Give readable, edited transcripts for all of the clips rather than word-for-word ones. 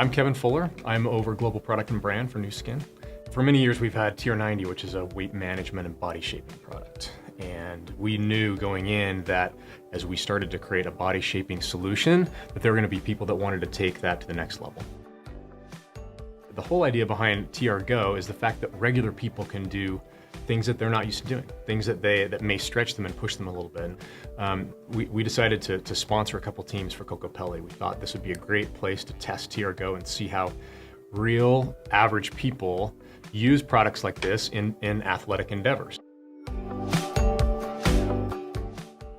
I'm Kevin Fuller. I'm over global product and brand for Nu Skin. For many years, we've had TR90, which is a weight management and body shaping product. And we knew going in that as we started to create a body shaping solution, that there were going to be people that wanted to take that to the next level. The whole idea behind TR Go is the fact that regular people can do things that they're not used to doing, things that may stretch them and push them a little bit. We decided to sponsor a couple teams for Kokopelli. We thought this would be a great place to test TR Go and see how real average people use products like this in athletic endeavors.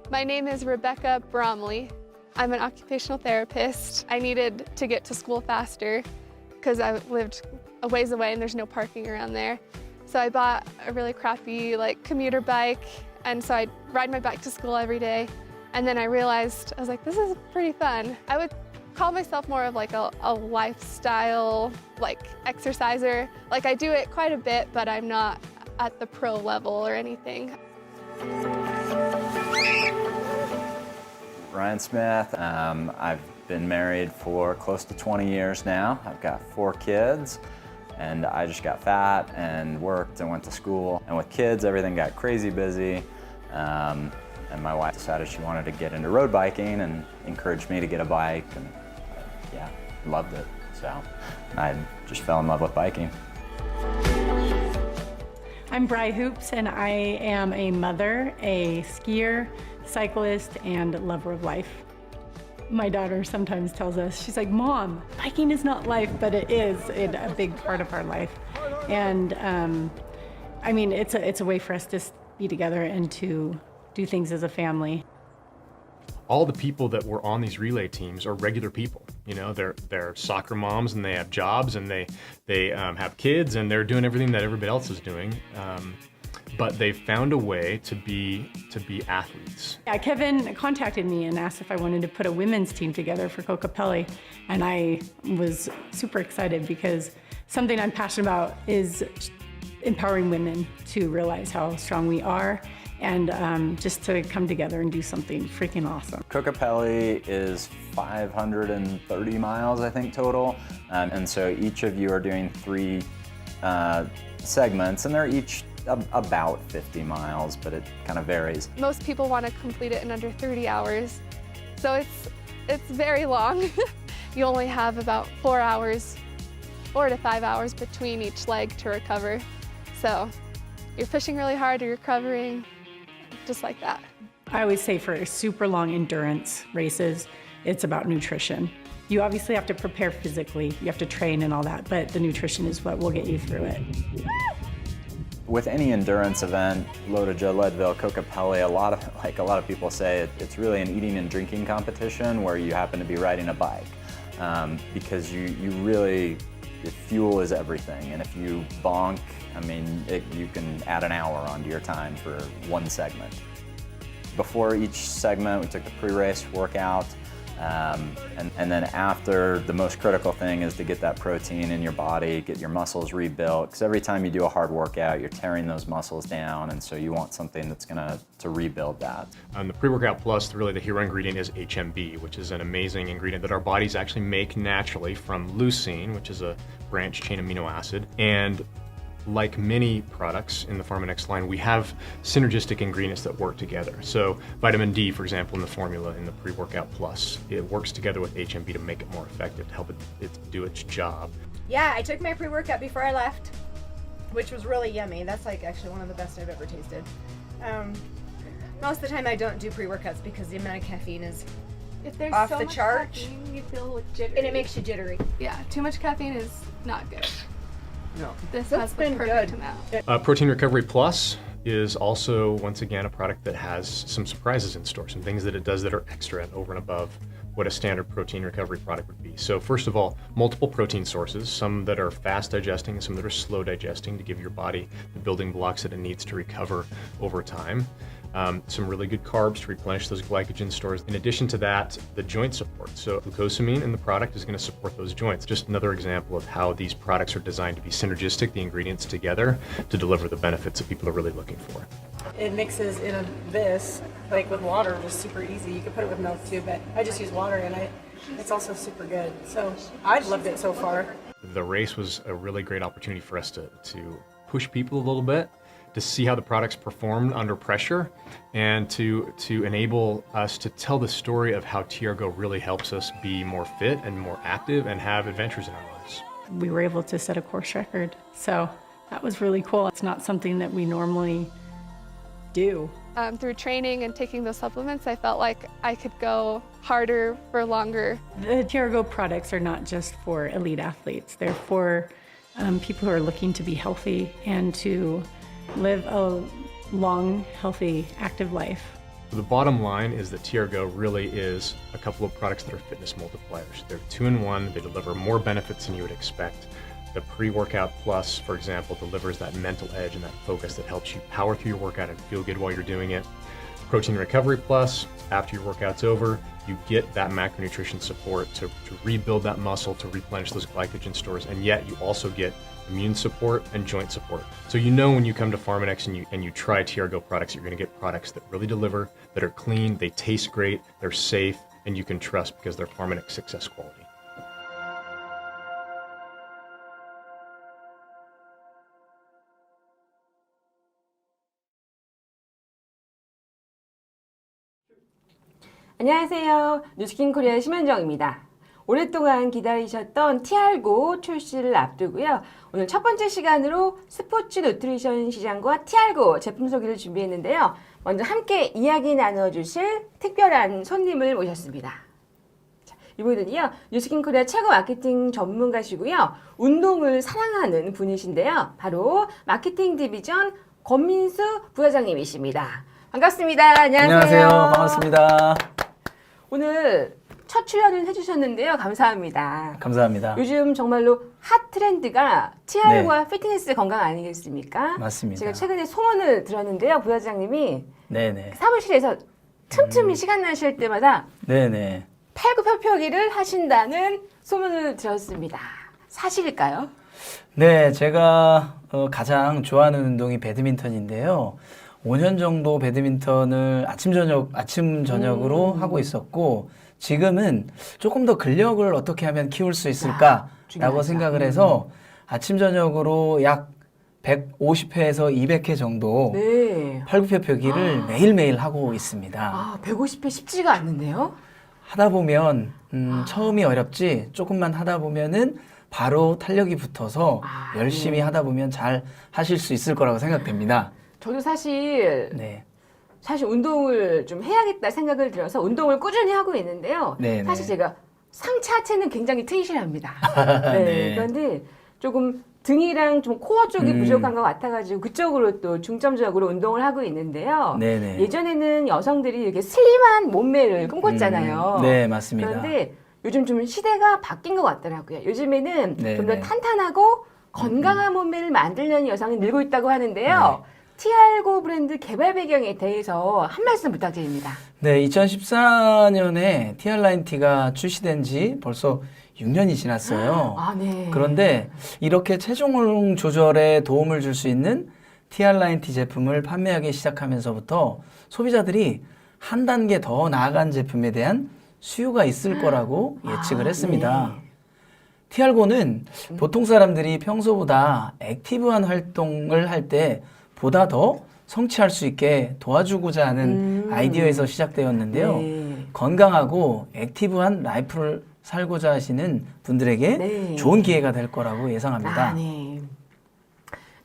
My name is Rebecca Bromley. I'm an occupational therapist. I needed to get to school faster because I lived a ways away and there's no parking around there. So I bought a really crappy commuter bike, and so I'd ride my bike to school every day. And then I realized, I was like, this is pretty fun. I would call myself more of a lifestyle exerciser. I do it quite a bit, but I'm not at the pro level or anything. Ryan Smith. I've been married for close to 20 years now. I've got 4 kids, and I just got fat and worked and went to school. And with kids, everything got crazy busy. And my wife decided she wanted to get into road biking and encouraged me to get a bike, and yeah, loved it. So I just fell in love with biking. I'm Bri Hoops, and I am a mother, a skier, cyclist, and lover of life. My daughter sometimes tells us, she's like, Mom, biking is not life, but it is a big part of our life. And I mean, it's a way for us to be together and to do things as a family. All the people that were on these relay teams are regular people. You know, they're soccer moms and they have jobs and they have kids and they're doing everything that everybody else is doing. But they found a way to be athletes. Yeah, Kevin contacted me and asked if I wanted to put a women's team together for Kokopelli, and I was super excited because something I'm passionate about is empowering women to realize how strong we are and just to come together and do something freaking awesome. Kokopelli is 530 miles, I think, total. And so each of you are doing 3 segments, and they're each about 50 miles, but it kind of varies. Most people want to complete it in under 30 hours, so it's very long. You only have about 4 hours, 4 to 5 hours between each leg to recover. So you're pushing really hard, or you're recovering, just like that. I always say for super long endurance races, it's about nutrition. You obviously have to prepare physically, you have to train and all that, but the nutrition is what will get you through it. With any endurance event, Lodija, Leadville, Kokopelli, a lot of people say it's really an eating and drinking competition where you happen to be riding a bike, because you really, fuel is everything, and if you bonk, I mean, you can add an hour onto your time for one segment. Before each segment, we took the pre-race workout. And then after, the most critical thing is to get that protein in your body, get your muscles rebuilt, because every time you do a hard workout, you're tearing those muscles down, and so you want something that's gonna rebuild that. The Pre-Workout Plus, really the hero ingredient is HMB, which is an amazing ingredient that our bodies actually make naturally from leucine, which is a branched chain amino acid. And like many products in the PharmaNex line, we have synergistic ingredients that work together. So vitamin D, for example, in the formula in the Pre-Workout Plus, it works together with HMB to make it more effective, to help it do its job. Yeah, I took my pre-workout before I left, which was really yummy. That's actually one of the best I've ever tasted. Most of the time I don't do pre-workouts because the amount of caffeine is If there's off so the much chart, caffeine, you feel jittery. and it makes you jittery. Yeah, too much caffeine is not good. No, This that's has the been perfect good. amount. Protein Recovery Plus is also, once again, a product that has some surprises in store, some things that it does that are extra and over and above what a standard protein recovery product would be. So first of all, multiple protein sources, some that are fast digesting and some that are slow digesting to give your body the building blocks that it needs to recover over time. Some really good carbs to replenish those glycogen stores. In addition to that, the joint support. So glucosamine in the product is going to support those joints. Just another example of how these products are designed to be synergistic, the ingredients together, to deliver the benefits that people are really looking for. It mixes in this, like with water, just super easy. You can put it with milk too, but I just use water, and It's also super good. So I've loved it so far. The race was a really great opportunity for us to push people a little bit, to see how the products performed under pressure, and to enable us to tell the story of how TRGO really helps us be more fit and more active and have adventures in our lives. We were able to set a course record. So that was really cool. It's not something that we normally do. Through training and taking those supplements, I felt like I could go harder for longer. The TRGO products are not just for elite athletes. They're for people who are looking to be healthy and to live a long, healthy, active life. The bottom line is that TRGO really is a couple of products that are fitness multipliers. They're 2-in-1, they deliver more benefits than you would expect. The Pre-Workout Plus, for example, delivers that mental edge and that focus that helps you power through your workout and feel good while you're doing it. Protein Recovery Plus, after your workout's over, you get that macronutrition support to rebuild that muscle, to replenish those glycogen stores, and yet you also get immune support and joint support. So you know when you come to Pharmanex and you try TRGO products, you're going to get products that really deliver, that are clean, they taste great, they're safe, and you can trust because they're Pharmanex success quality. 안녕하세요. 뉴스킨 코리아 심현정입니다. 오랫동안 기다리셨던 TRGO 출시를 앞두고요. 오늘 첫 번째 시간으로 스포츠 누트리션 시장과 TRGO 제품 소개를 준비했는데요. 먼저 함께 이야기 나눠주실 특별한 손님을 모셨습니다. 자, 이분은요. 뉴스킨 코리아 최고 마케팅 전문가시고요. 운동을 사랑하는 분이신데요. 바로 마케팅 디비전 권민수 부사장님이십니다. 반갑습니다. 안녕하세요. 안녕하세요. 반갑습니다. 오늘 첫 출연을 해주셨는데요. 감사합니다. 감사합니다. 요즘 정말로 핫 트렌드가 TR과 피트니스 건강 아니겠습니까? 맞습니다. 제가 최근에 소문을 들었는데요. 부사장님이 네네. 사무실에서 틈틈이 시간 나실 때마다 네네. 팔굽혀펴기를 하신다는 소문을 들었습니다. 사실일까요? 네, 제가 가장 좋아하는 운동이 배드민턴인데요. 5년 정도 배드민턴을 아침 저녁으로 하고 있었고 지금은 조금 더 근력을 어떻게 하면 키울 수 있을까라고 중요하죠. 생각을 해서 아침 저녁으로 약 150회에서 200회 정도 네. 팔굽혀펴기를 매일매일 하고 있습니다. 아, 150회 쉽지가 않는데요? 하다 보면 처음이 어렵지 조금만 하다 보면은 바로 탄력이 붙어서 열심히 네. 하다 보면 잘 하실 수 있을 거라고 생각됩니다. 저도 사실 네. 운동을 좀 해야겠다 생각을 들어서 운동을 꾸준히 하고 있는데요. 네네. 사실 제가 상체 하체는 굉장히 트이실합니다. 네. 네. 그런데 조금 등이랑 좀 코어 쪽이 부족한 것 같아가지고 그쪽으로 또 중점적으로 운동을 하고 있는데요. 네네. 예전에는 여성들이 이렇게 슬림한 몸매를 꿈꿨잖아요. 네, 맞습니다. 그런데 요즘 좀 시대가 바뀐 것 같더라고요. 요즘에는 네네. 좀 더 탄탄하고 건강한 몸매를 만들려는 여성이 늘고 있다고 하는데요. TRGO 브랜드 개발 배경에 대해서 한 말씀 부탁드립니다. 네, 2014년에 TR9T가 출시된 지 벌써 6년이 지났어요. 아, 네. 그런데 이렇게 체중 조절에 도움을 줄 수 있는 TR9T 제품을 판매하기 시작하면서부터 소비자들이 한 단계 더 나아간 제품에 대한 수요가 있을 거라고 예측을 했습니다. 네. TRGO는 보통 사람들이 평소보다 액티브한 활동을 할 때 보다 더 성취할 수 있게 도와주고자 하는 아이디어에서 시작되었는데요. 네. 건강하고 액티브한 라이프를 살고자 하시는 분들에게 네. 좋은 기회가 될 거라고 예상합니다. 아, 네.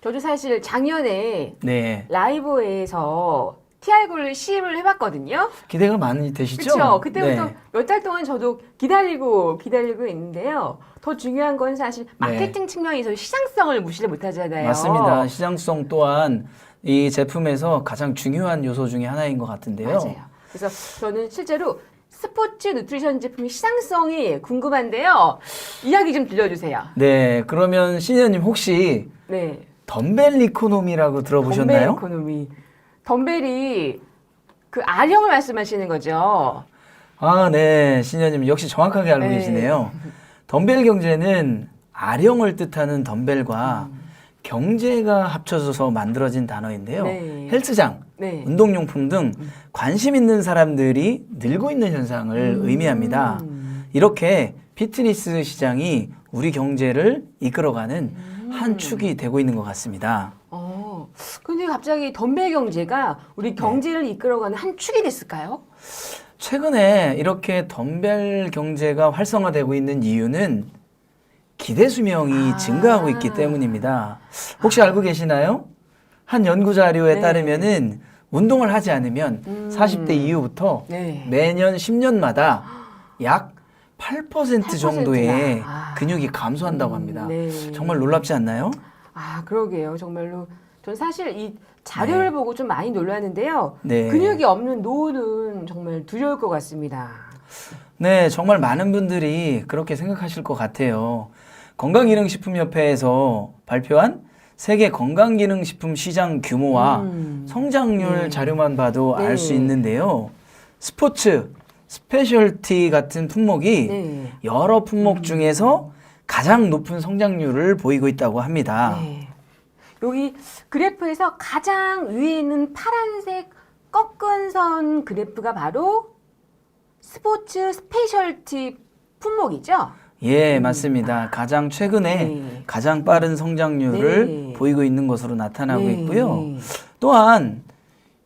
저도 사실 작년에 네. 라이브에서 TRGO를 시음을 해봤거든요. 기대가 많이 되시죠? 그렇죠. 그때부터 네. 몇 달 동안 저도 기다리고 있는데요. 더 중요한 건 사실 마케팅 측면에서 시장성을 무시를 못하잖아요. 맞습니다. 시장성 또한 이 제품에서 가장 중요한 요소 중에 하나인 것 같은데요. 맞아요. 그래서 저는 실제로 스포츠 누트리션 제품의 시장성이 궁금한데요. 이야기 좀 들려주세요. 네, 그러면 신현님 혹시 네. 덤벨 이코노미라고 들어보셨나요? 덤벨 이코노미. 덤벨이 그 아령을 말씀하시는 거죠. 아, 네. 신현님 역시 정확하게 알고 네. 계시네요. 덤벨 경제는 아령을 뜻하는 덤벨과 경제가 합쳐져서 만들어진 단어인데요. 네. 헬스장, 네. 운동용품 등 관심 있는 사람들이 늘고 있는 현상을 의미합니다. 이렇게 피트니스 시장이 우리 경제를 이끌어가는 한 축이 되고 있는 것 같습니다. 근데 갑자기 덤벨 경제가 우리 경제를 이끌어가는 한 축이 됐을까요? 최근에 이렇게 덤벨 경제가 활성화되고 있는 이유는 기대 수명이 증가하고 있기 때문입니다. 혹시 알고 계시나요? 한 연구 자료에 네. 따르면은 운동을 하지 않으면 40대 이후부터 네. 매년 10년마다 약 8% 정도의 아. 근육이 감소한다고 합니다. 네. 정말 놀랍지 않나요? 아, 그러게요. 정말로. 전 사실 이 자료를 보고 좀 많이 놀랐는데요. 네. 근육이 없는 노후는 정말 두려울 것 같습니다. 네, 정말 많은 분들이 그렇게 생각하실 것 같아요. 건강기능식품협회에서 발표한 세계 건강기능식품 시장 규모와 성장률 자료만 봐도 알 수 네. 있는데요. 스포츠, 스페셜티 같은 품목이 네. 여러 품목 중에서 가장 높은 성장률을 보이고 있다고 합니다. 네. 여기 그래프에서 가장 위에 있는 파란색 꺾은 선 그래프가 바로 스포츠 스페셜티 품목이죠? 예, 맞습니다. 가장 최근에 네. 가장 빠른 성장률을 네. 보이고 있는 것으로 나타나고 네. 있고요. 또한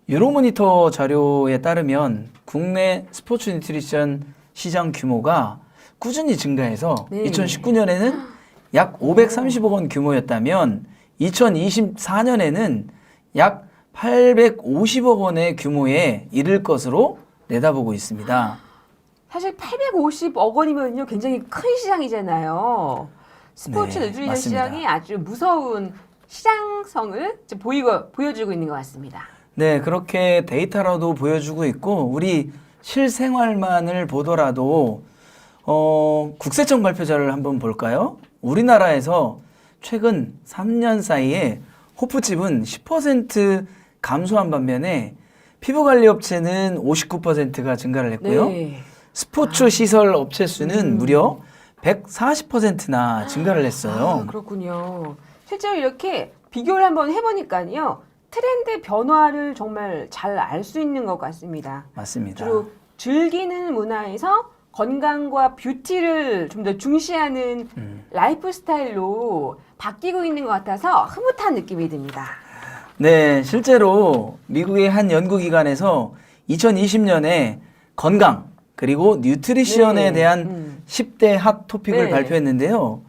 유로모니터 자료에 따르면 국내 스포츠 뉴트리션 시장 규모가 꾸준히 증가해서 네. 2019년에는 약 530억 원 규모였다면 2024년에는 약 850억 원의 규모에 이를 것으로 내다보고 있습니다. 사실 850억 원이면요 굉장히 큰 시장이잖아요. 스포츠 네, 누트리션 맞습니다. 시장이 아주 무서운 시장성을 이제 보여주고 있는 것 같습니다. 네, 그렇게 데이터라도 보여주고 있고 우리 실생활만을 보더라도 국세청 발표자를 한번 볼까요? 우리나라에서 최근 3년 사이에 호프집은 10% 감소한 반면에 피부관리업체는 59%가 증가를 했고요. 네. 스포츠 시설 업체 수는 무려 140%나 증가를 했어요. 아, 그렇군요. 실제로 이렇게 비교를 한번 해보니까요. 트렌드 변화를 정말 잘 알 수 있는 것 같습니다. 맞습니다. 주로 즐기는 문화에서 건강과 뷰티를 좀 더 중시하는 라이프 스타일로 바뀌고 있는 것 같아서 흐뭇한 느낌이 듭니다. 네, 실제로 미국의 한 연구기관에서 2020년에 건강 그리고 뉴트리션에 네. 대한 10대 핫 토픽을 네. 발표했는데요.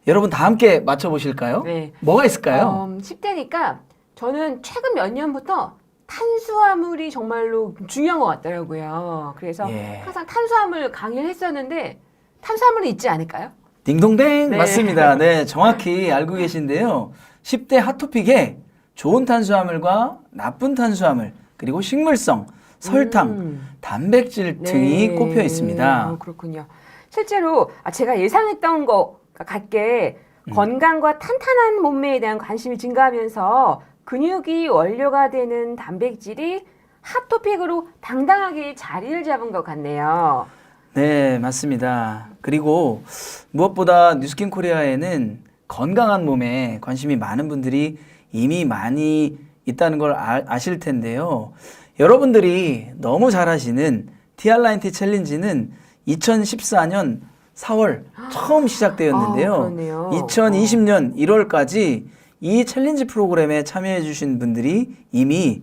여러분 다 함께 맞춰보실까요? 네. 뭐가 있을까요? 10대니까 저는 최근 몇 년부터 탄수화물이 정말로 중요한 것 같더라고요. 그래서 예. 항상 탄수화물 강의를 했었는데 탄수화물이 있지 않을까요? 딩동댕 네. 맞습니다. 네, 정확히 알고 계신데요. 10대 핫토픽에 좋은 탄수화물과 나쁜 탄수화물 그리고 식물성, 설탕, 단백질 등이 네. 꼽혀 있습니다. 그렇군요. 실제로 제가 예상했던 것 같게 건강과 탄탄한 몸매에 대한 관심이 증가하면서 근육이 원료가 되는 단백질이 핫토픽으로 당당하게 자리를 잡은 것 같네요. 네, 맞습니다. 그리고 무엇보다 뉴스킨 코리아에는 건강한 몸에 관심이 많은 분들이 이미 많이 있다는 걸 아실 텐데요. 여러분들이 너무 잘 아시는 TR90 챌린지는 2014년 4월 처음 시작되었는데요. 그렇네요. 2020년 1월까지 이 챌린지 프로그램에 참여해 주신 분들이 이미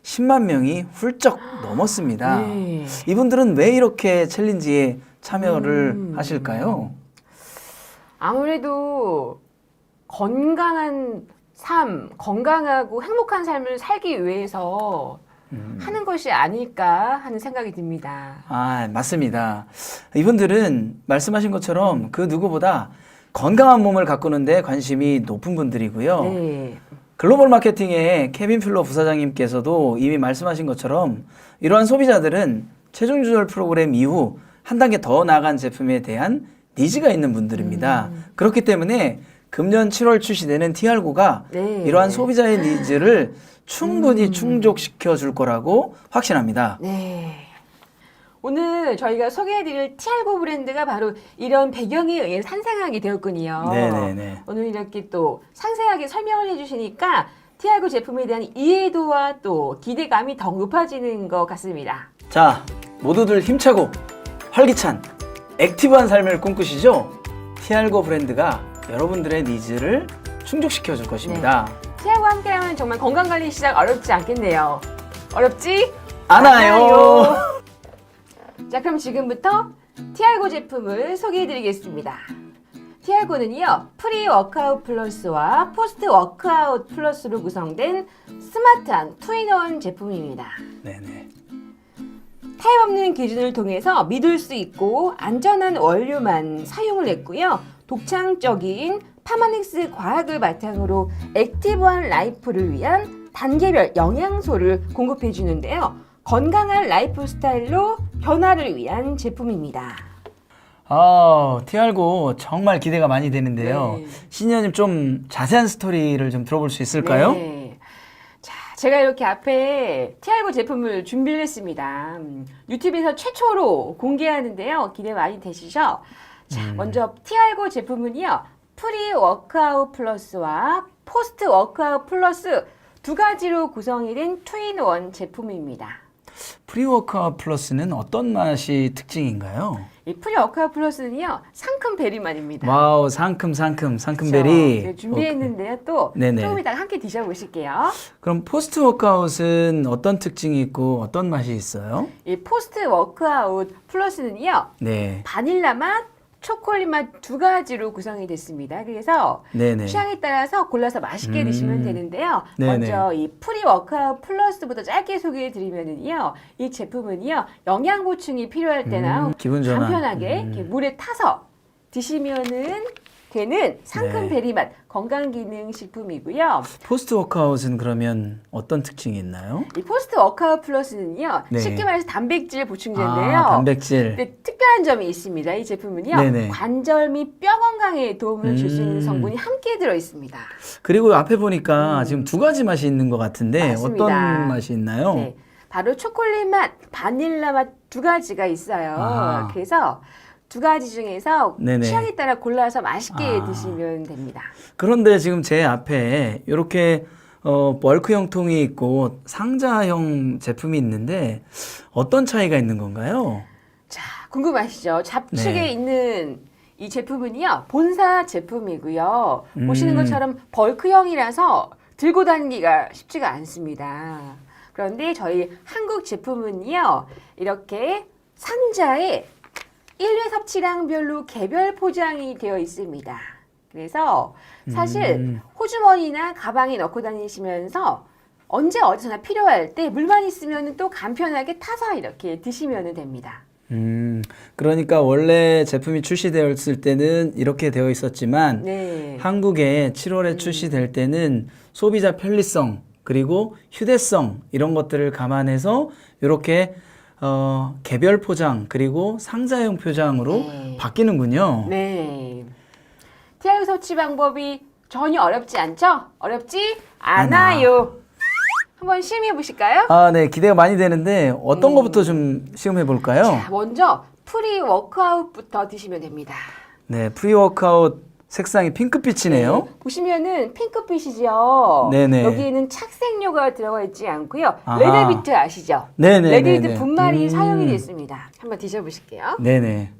10만 명이 훌쩍 넘었습니다. 네. 이분들은 왜 이렇게 챌린지에 참여를 하실까요? 아무래도 건강한 삶, 건강하고 행복한 삶을 살기 위해서 하는 것이 아닐까 하는 생각이 듭니다. 아, 맞습니다. 이분들은 말씀하신 것처럼 그 누구보다 건강한 몸을 가꾸는 데 관심이 높은 분들이고요. 네. 글로벌 마케팅의 케빈 필러 부사장님께서도 이미 말씀하신 것처럼 이러한 소비자들은 체중 조절 프로그램 이후 한 단계 더 나아간 제품에 대한 니즈가 있는 분들입니다. 그렇기 때문에 금년 7월 출시되는 TR9가 네. 이러한 소비자의 니즈를 충분히 충족시켜 줄 거라고 확신합니다. 네. 오늘 저희가 소개해드릴 TR9 브랜드가 바로 이런 배경에 의해 탄생하게 되었군요. 네네네. 오늘 이렇게 또 상세하게 설명을 해주시니까 TR9 제품에 대한 이해도와 또 기대감이 더욱 높아지는 것 같습니다. 자, 모두들 힘차고 활기찬 액티브한 삶을 꿈꾸시죠? 티알고 브랜드가 여러분들의 니즈를 충족시켜 줄 것입니다. 티알과 함께하면 정말 건강관리 시작 어렵지 않겠네요. 어렵지 않아요. 자, 그럼 지금부터 티알고 제품을 소개해드리겠습니다. 티알고는요, 프리 워크아웃 플러스와 포스트 워크아웃 플러스로 구성된 스마트한 투인원 제품입니다. 네네. 타입 없는 기준을 통해서 믿을 수 있고 안전한 원료만 사용을 했고요. 독창적인 파마닉스 과학을 바탕으로 액티브한 라이프를 위한 단계별 영양소를 공급해 주는데요. 건강한 라이프 스타일로 변화를 위한 제품입니다. 티알고 정말 기대가 많이 되는데요. 네. 신현님 좀 자세한 스토리를 좀 들어볼 수 있을까요? 네. 자, 제가 이렇게 앞에 티알고 제품을 준비를 했습니다. 유튜브에서 최초로 공개하는데요. 기대 많이 되시죠? 자, 먼저 티알고 제품은요. 프리 워크아웃 플러스와 포스트 워크아웃 플러스 두 가지로 구성이 된 투인원 제품입니다. 프리워크아웃 플러스는 어떤 맛이 특징인가요? 이 프리 워크아웃 플러스는요. 상큼 베리맛입니다. 와우, 상큼베리. 그렇죠. 준비했는데요. 또 네네. 조금 이따가 함께 드셔보실게요. 그럼 포스트 워크아웃은 어떤 특징이 있고 어떤 맛이 있어요? 이 포스트 워크아웃 플러스는요. 네. 바닐라 맛, 초콜릿 맛 두 가지로 구성이 됐습니다. 그래서 네네. 취향에 따라서 골라서 맛있게 드시면 되는데요. 네네. 먼저 이 프리 워크아웃 플러스부터 짧게 소개해 드리면은요. 이 제품은요. 영양 보충이 필요할 때나 기분 전환. 간편하게 이렇게 물에 타서 드시면은 되는 상큼 네. 베리 맛 건강 기능 식품이고요. 포스트 워크아웃은 그러면 어떤 특징이 있나요? 이 포스트 워크아웃 플러스는요. 네. 쉽게 말해서 단백질 보충제인데요. 단백질. 근데 특별한 점이 있습니다. 이 제품은요. 네네. 관절 및 뼈 건강에 도움을 줄 수 있는 성분이 함께 들어 있습니다. 그리고 앞에 보니까 지금 두 가지 맛이 있는 것 같은데 맞습니다. 어떤 맛이 있나요? 네. 바로 초콜릿 맛, 바닐라 맛 두 가지가 있어요. 아하. 그래서 두 가지 중에서 네네. 취향에 따라 골라서 맛있게 드시면 됩니다. 그런데 지금 제 앞에 이렇게 벌크형 통이 있고 상자형 제품이 있는데 어떤 차이가 있는 건가요? 자, 궁금하시죠? 좌측에 네. 있는 이 제품은요, 본사 제품이고요. 보시는 것처럼 벌크형이라서 들고 다니기가 쉽지가 않습니다. 그런데 저희 한국 제품은요, 이렇게 상자에 일회 섭취량별로 개별 포장이 되어 있습니다. 그래서 사실 호주머니나 가방에 넣고 다니시면서 언제 어디서나 필요할 때 물만 있으면 또 간편하게 타서 이렇게 드시면 됩니다. 그러니까 원래 제품이 출시되었을 때는 이렇게 되어 있었지만 네. 한국에 7월에 출시될 때는 소비자 편리성 그리고 휴대성 이런 것들을 감안해서 이렇게 개별 포장 그리고 상자형 포장으로 네. 바뀌는군요. 네. 티알고 섭취 방법이 전혀 어렵지 않죠? 어렵지 않아요. 한번 시험해 보실까요? 네, 기대가 많이 되는데 어떤 것부터 좀 시험해 볼까요? 자, 먼저 프리 워크아웃부터 드시면 됩니다. 네, 프리워크아웃 색상이 핑크빛이네요. 네, 보시면은 핑크빛이죠. 네네. 여기에는 착색료가 들어가 있지 않고요. 아하. 레드비트 아시죠? 네네, 레드비트 네네. 분말이 사용이 됐습니다. 한번 드셔보실게요. 네네.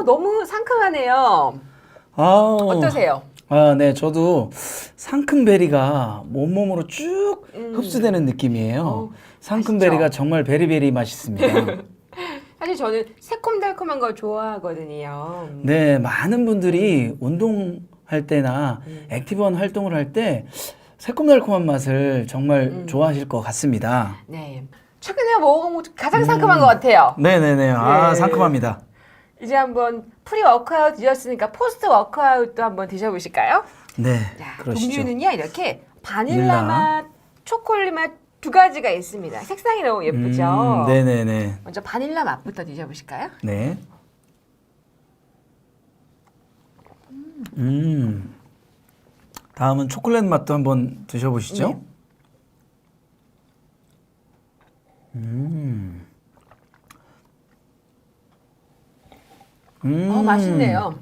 너무 상큼하네요. 어떠세요? 네, 저도 상큼베리가 온몸으로 쭉 흡수되는 느낌이에요. 상큼베리가 정말 베리베리 맛있습니다. 사실 저는 새콤달콤한 걸 좋아하거든요. 네, 많은 분들이 운동할 때나 액티브한 활동을 할 때 새콤달콤한 맛을 정말 좋아하실 것 같습니다. 네. 최근에 먹어본 것 가장 상큼한 것 같아요. 네네네. 네. 상큼합니다. 이제 한번 프리 워크아웃 드셨으니까 포스트 워크아웃도 한번 드셔보실까요? 네, 자, 그러시죠. 종류는요, 이렇게 바닐라 바닐라. 맛, 초콜릿 맛 두 가지가 있습니다. 색상이 너무 예쁘죠? 네네네. 먼저 바닐라 맛부터 드셔보실까요? 네. 다음은 초콜릿 맛도 한번 드셔보시죠. 네. 맛있네요.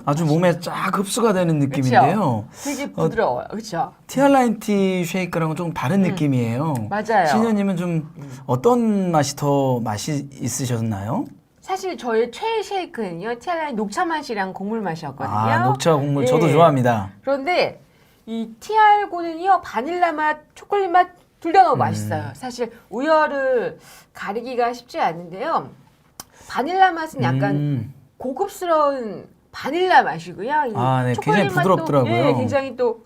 아주 몸에 쫙 흡수가 되는 느낌인데요. 되게 부드러워요. 그렇죠? 티알라인티 쉐이크랑은 좀 다른 느낌이에요. 맞아요. 신현님은 좀 어떤 맛이 더 맛이 있으셨나요? 사실 저의 최애 쉐이크는요. 티알라인 녹차 맛이랑 곡물 맛이었거든요. 아, 녹차 국물 저도 예. 좋아합니다. 그런데 이 티알고는요. 바닐라 맛, 초콜릿 맛 둘 다 너무 맛있어요. 사실 우열을 가리기가 쉽지 않은데요. 바닐라 맛은 약간 고급스러운 바닐라 맛이고요. 이 아, 네, 초콜릿 굉장히 부드럽더라고요. 맛도, 예, 굉장히 또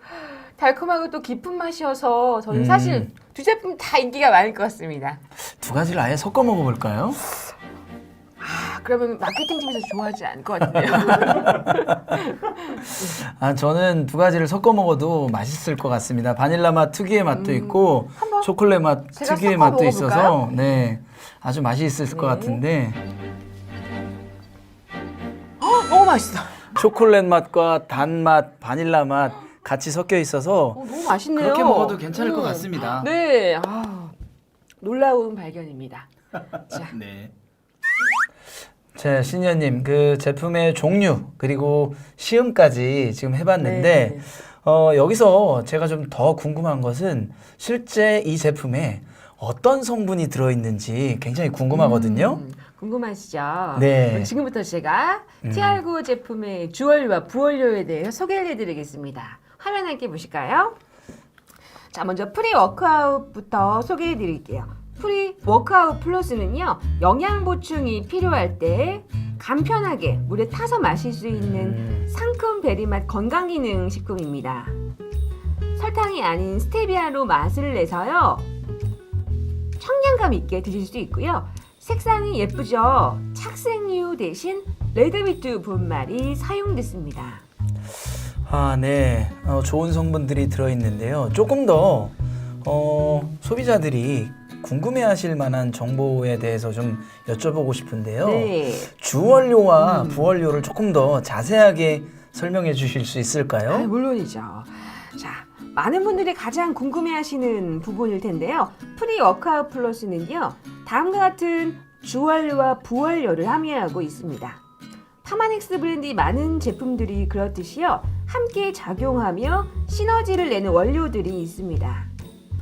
달콤하고 또 깊은 맛이어서 저는 사실 두 제품 다 인기가 많을 것 같습니다. 두 가지를 아예 섞어 먹어볼까요? 아, 그러면 마케팅팀에서 좋아하지 않을 것 같은데요. 아, 저는 두 가지를 섞어 먹어도 맛있을 것 같습니다. 바닐라 맛 특유의 맛도 있고 한번 초콜릿 맛 제가 특유의 섞어 맛도 있어서 먹어볼까요? 네, 아주 맛이 있을 것 같은데 너무 맛있어. 초콜릿 맛과 단맛, 바닐라 맛 같이 섞여 있어서 너무 맛있네요. 그렇게 먹어도 괜찮을 것 같습니다. 네, 놀라운 발견입니다. 자, 네. 자, 신현님, 그 제품의 종류 그리고 시음까지 지금 해봤는데 여기서 제가 좀 더 궁금한 것은 실제 이 제품에 어떤 성분이 들어있는지 굉장히 궁금하거든요. 궁금하시죠? 네. 그럼 지금부터 제가 티알고 제품의 주원료와 부원료에 대해서 소개를 해드리겠습니다. 화면 함께 보실까요? 자, 먼저 프리 워크아웃부터 소개해 드릴게요. 프리 워크아웃 플러스는요, 영양 보충이 필요할 때 간편하게 물에 타서 마실 수 있는 상큼 베리맛 건강기능 식품입니다. 설탕이 아닌 스테비아로 맛을 내서요, 청량감 있게 드실 수 있고요. 색상이 예쁘죠? 착색류 대신 레드비트 분말이 사용됐습니다. 아, 네. 좋은 성분들이 들어있는데요. 조금 더 소비자들이 궁금해하실 만한 정보에 대해서 좀 여쭤보고 싶은데요. 네. 주원료와 부원료를 조금 더 자세하게 설명해 주실 수 있을까요? 물론이죠. 자, 많은 분들이 가장 궁금해하시는 부분일 텐데요. 프리 워크아웃 플러스는요, 다음과 같은 주원료와 부원료를 함유하고 있습니다. 파마닉스 브랜드의 많은 제품들이 그렇듯이요, 함께 작용하며 시너지를 내는 원료들이 있습니다.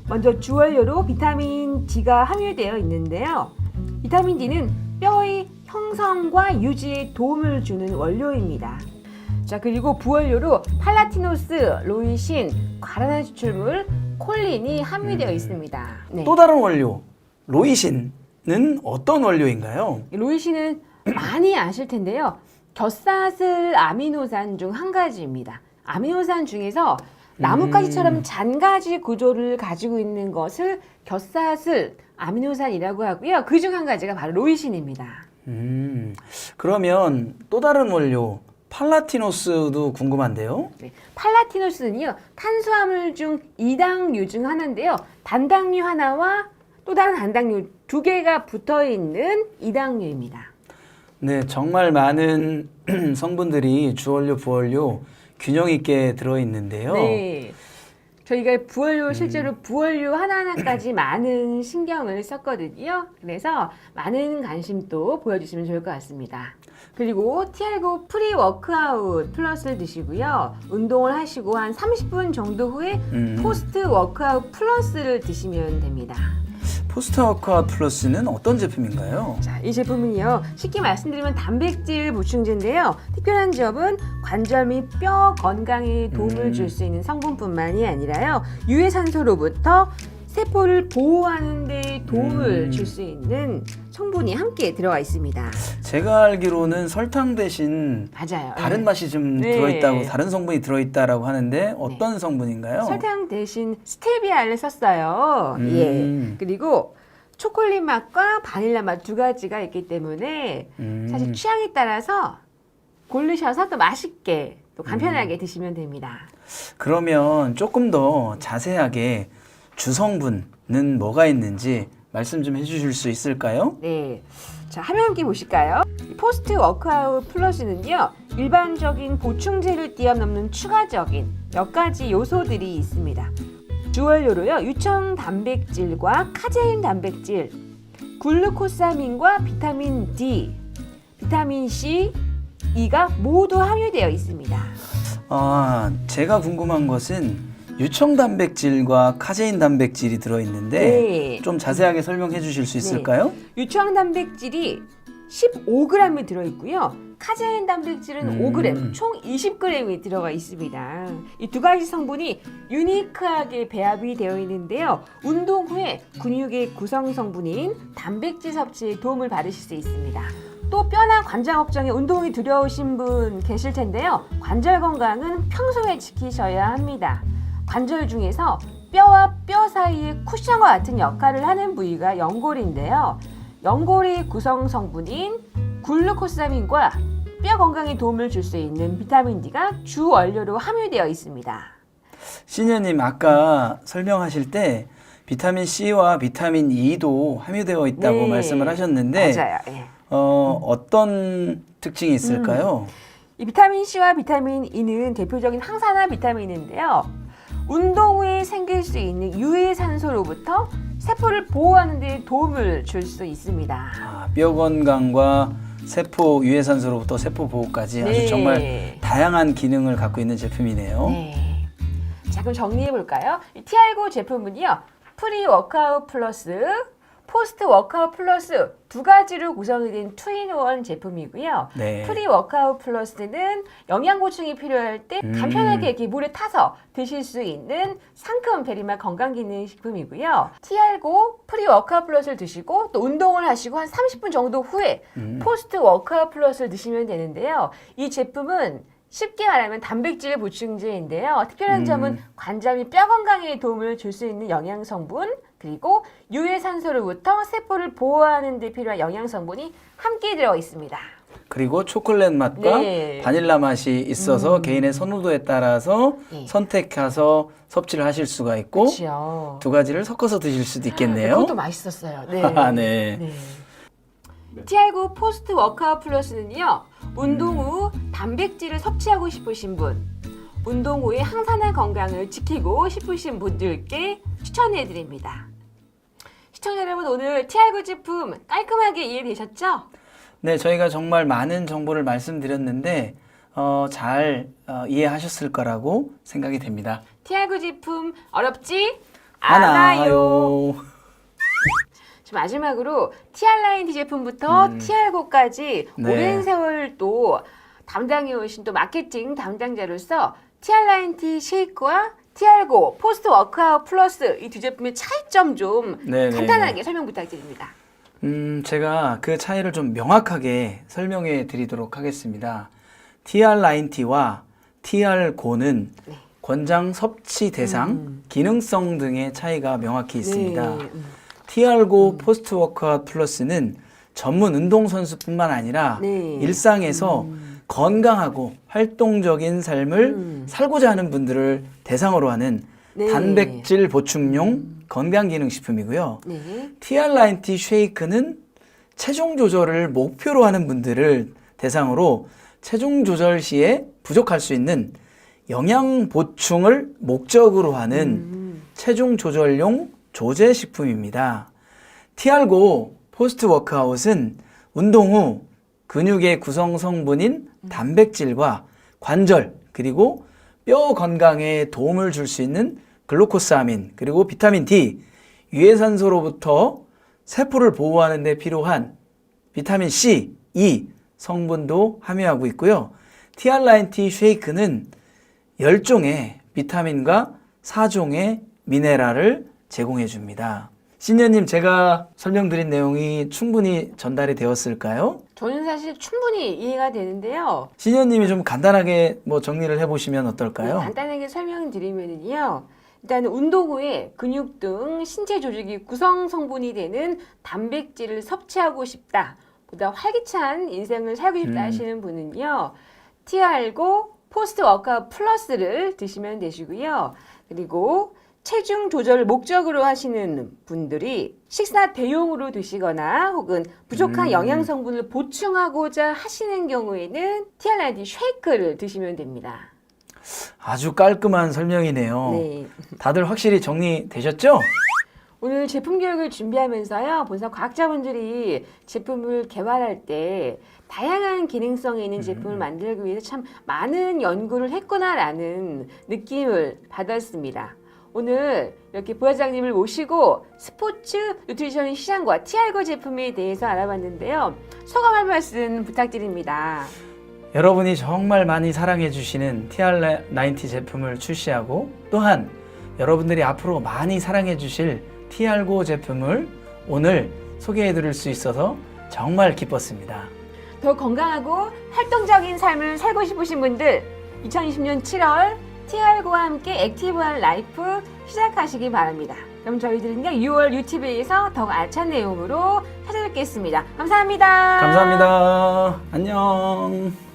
먼저 주원료로 비타민 D가 함유되어 있는데요. 비타민 D는 뼈의 형성과 유지에 도움을 주는 원료입니다. 자, 그리고 부원료로 팔라티노스, 로이신, 과란화 추출물, 콜린이 함유되어 있습니다. 네. 또 다른 원료, 로이신은 어떤 원료인가요? 로이신은 많이 아실 텐데요. 겹사슬 아미노산 중 한 가지입니다. 아미노산 중에서 나뭇가지처럼 잔가지 구조를 가지고 있는 것을 겹사슬 아미노산이라고 하고요. 그 중 한 가지가 바로 로이신입니다. 그러면 또 다른 원료, 팔라티노스도 궁금한데요. 네, 팔라티노스는요, 탄수화물 중 2당류 중 하나인데요. 단당류 하나와 또 다른 단당류 두 개가 붙어 있는 2당류입니다. 네, 정말 많은 성분들이 주원료, 부원료 균형 있게 들어있는데요. 네. 저희가 부원료, 실제로 부원료 하나하나까지 많은 신경을 썼거든요. 그래서 많은 관심도 보여주시면 좋을 것 같습니다. 그리고 티알고 프리 워크아웃 플러스를 드시고요. 운동을 하시고 한 30분 정도 후에 포스트 워크아웃 플러스를 드시면 됩니다. 포스트 워크아웃 플러스는 어떤 제품인가요? 자, 이 제품은요, 쉽게 말씀드리면 단백질 보충제인데요. 특별한 점은 관절 및 뼈 건강에 도움을 줄 수 있는 성분뿐만이 아니라요, 유해산소로부터 세포를 보호하는 데 도움을 줄 수 있는 성분이 함께 들어가 있습니다. 제가 알기로는 설탕 대신 맞아요. 다른 맛이 좀 네. 들어있다고, 다른 성분이 들어있다라고 하는데 어떤 성분인가요? 설탕 대신 스테비아를 썼어요. 예. 그리고 초콜릿 맛과 바닐라 맛 두 가지가 있기 때문에 사실 취향에 따라서 고르셔서 또 맛있게 또 간편하게 드시면 됩니다. 그러면 조금 더 자세하게 주성분은 뭐가 있는지 말씀 좀 해주실 수 있을까요? 네. 자, 화면 함께 보실까요? 포스트 워크아웃 플러스는요, 일반적인 보충제를 뛰어넘는 추가적인 몇 가지 요소들이 있습니다. 주원료로요, 유청 단백질과 카제인 단백질, 글루코사민과 비타민 D, 비타민 C, E가 모두 함유되어 있습니다. 제가 궁금한 것은 유청 단백질과 카제인 단백질이 들어있는데 네. 좀 자세하게 설명해 주실 수 있을까요? 유청 단백질이 15g이 들어있고요. 카제인 단백질은 5g, 총 20g이 들어가 있습니다. 이 두 가지 성분이 유니크하게 배합이 되어 있는데요. 운동 후에 근육의 구성 성분인 단백질 섭취에 도움을 받으실 수 있습니다. 또 뼈나 관절 걱정에 운동이 두려우신 분 계실 텐데요. 관절 건강은 평소에 지키셔야 합니다. 관절 중에서 뼈와 뼈 사이의 쿠션과 같은 역할을 하는 부위가 연골인데요. 연골의 구성 성분인 글루코사민과 뼈 건강에 도움을 줄 수 있는 비타민 D가 주 원료로 함유되어 있습니다. 시니어님 아까 설명하실 때 비타민 C와 비타민 E도 함유되어 있다고 네. 말씀을 하셨는데 맞아요. 예. 어떤 특징이 있을까요? 이 비타민 C와 비타민 E는 대표적인 항산화 비타민인데요. 운동 후에 생길 수 있는 유해 산소로부터 세포를 보호하는 데 도움을 줄 수 있습니다. 뼈 건강과 세포 유해산소로부터 세포 보호까지 네. 아주 정말 다양한 기능을 갖고 있는 제품이네요. 네. 자, 그럼 정리해 볼까요? 이 T-알고 제품은요. 프리 워크아웃 플러스 포스트 워크아웃 플러스 두 가지로 구성이 된 투인원 제품이고요. 네. 프리 워크아웃 플러스는 영양 보충이 필요할 때 간편하게 이렇게 물에 타서 드실 수 있는 상큼 베리맛 건강기능식품이고요. T-알고 프리 워크아웃 플러스를 드시고 또 운동을 하시고 한 30분 정도 후에 포스트 워크아웃 플러스를 드시면 되는데요. 이 제품은 쉽게 말하면 단백질 보충제인데요. 특별한 점은 관절 및 뼈 건강에 도움을 줄 수 있는 영양 성분 그리고 유해 산소로부터 세포를 보호하는 데 필요한 영양 성분이 함께 들어 있습니다. 그리고 초콜릿 맛과 네. 바닐라 맛이 있어서 개인의 선호도에 따라서 네. 선택해서 섭취를 하실 수가 있고 그렇죠. 두 가지를 섞어서 드실 수도 있겠네요. 그것도 맛있었어요. 네. 네. 네. T-알고 포스트 워크아웃 플러스는요. 운동 후 단백질을 섭취하고 싶으신 분, 운동 후에 항산화 건강을 지키고 싶으신 분들께 추천해드립니다. 시청자 여러분, 오늘 T-알고 제품 깔끔하게 이해되셨죠? 네, 저희가 정말 많은 정보를 말씀드렸는데 잘 이해하셨을 거라고 생각이 됩니다. T-알고 제품 어렵지 않아요. 마지막으로 T-알라인 D 제품부터 T-알고까지 네. 오랜 세월 또 담당해 오신 또 마케팅 담당자로서 T-알라인 D 쉐이크와 T-알고 포스트 워크아웃 플러스 이 두 제품의 차이점 좀 간단하게 설명 부탁드립니다. 제가 그 차이를 좀 명확하게 설명해 드리도록 하겠습니다. TR9T와 TR고는 권장 섭취 대상, 기능성 등의 차이가 명확히 있습니다. TR고 포스트 워크아웃 플러스는 전문 운동선수뿐만 아니라 일상에서 건강하고 활동적인 삶을 살고자 하는 분들을 대상으로 하는 단백질 보충용 건강기능식품이고요. TR9T 쉐이크는 체중 조절을 목표로 하는 분들을 대상으로 체중 조절 시에 부족할 수 있는 영양 보충을 목적으로 하는 체중 조절용 조제식품입니다. TR고 포스트 워크아웃은 운동 후 근육의 구성 성분인 단백질과 관절 그리고 뼈 건강에 도움을 줄 수 있는 글루코사민 그리고 비타민 D, 유해산소로부터 세포를 보호하는 데 필요한 비타민 C, E 성분도 함유하고 있고요. TR9T 쉐이크는 10종의 비타민과 4종의 미네랄을 제공해 줍니다. 시니어님, 제가 설명드린 내용이 충분히 전달이 되었을까요? 저는 사실 충분히 이해가 되는데요. 시니어님이 좀 간단하게 정리를 해보시면 어떨까요? 간단하게 설명드리면요. 일단 운동 후에 근육 등 신체 조직이 구성 성분이 되는 단백질을 섭취하고 싶다. 보다 활기찬 인생을 살고 싶다 하시는 분은요. T-알고 포스트 워크아웃 플러스를 드시면 되시고요. 그리고 체중 조절을 목적으로 하시는 분들이 식사 대용으로 드시거나 혹은 부족한 영양 성분을 보충하고자 하시는 경우에는 TR9T 쉐이크를 드시면 됩니다. 아주 깔끔한 설명이네요. 네. 다들 확실히 정리되셨죠? 오늘 제품 교육을 준비하면서요, 본사 과학자분들이 제품을 개발할 때 다양한 기능성이 있는 제품을 만들기 위해서 참 많은 연구를 했구나라는 느낌을 받았습니다. 오늘 이렇게 부회장님을 모시고 스포츠 누트리션 시장과 티알고 제품에 대해서 알아봤는데요. 소감 한 말씀 부탁드립니다. 여러분이 정말 많이 사랑해 주시는 TR90 제품을 출시하고 또한 여러분들이 앞으로 많이 사랑해 주실 티알고 제품을 오늘 소개해 드릴 수 있어서 정말 기뻤습니다. 더 건강하고 활동적인 삶을 살고 싶으신 분들 2020년 7월 티알고와 함께 액티브한 라이프 시작하시기 바랍니다. 그럼 저희들은요 6월 유튜브에서 더 알찬 내용으로 찾아뵙겠습니다. 감사합니다. 감사합니다. 안녕.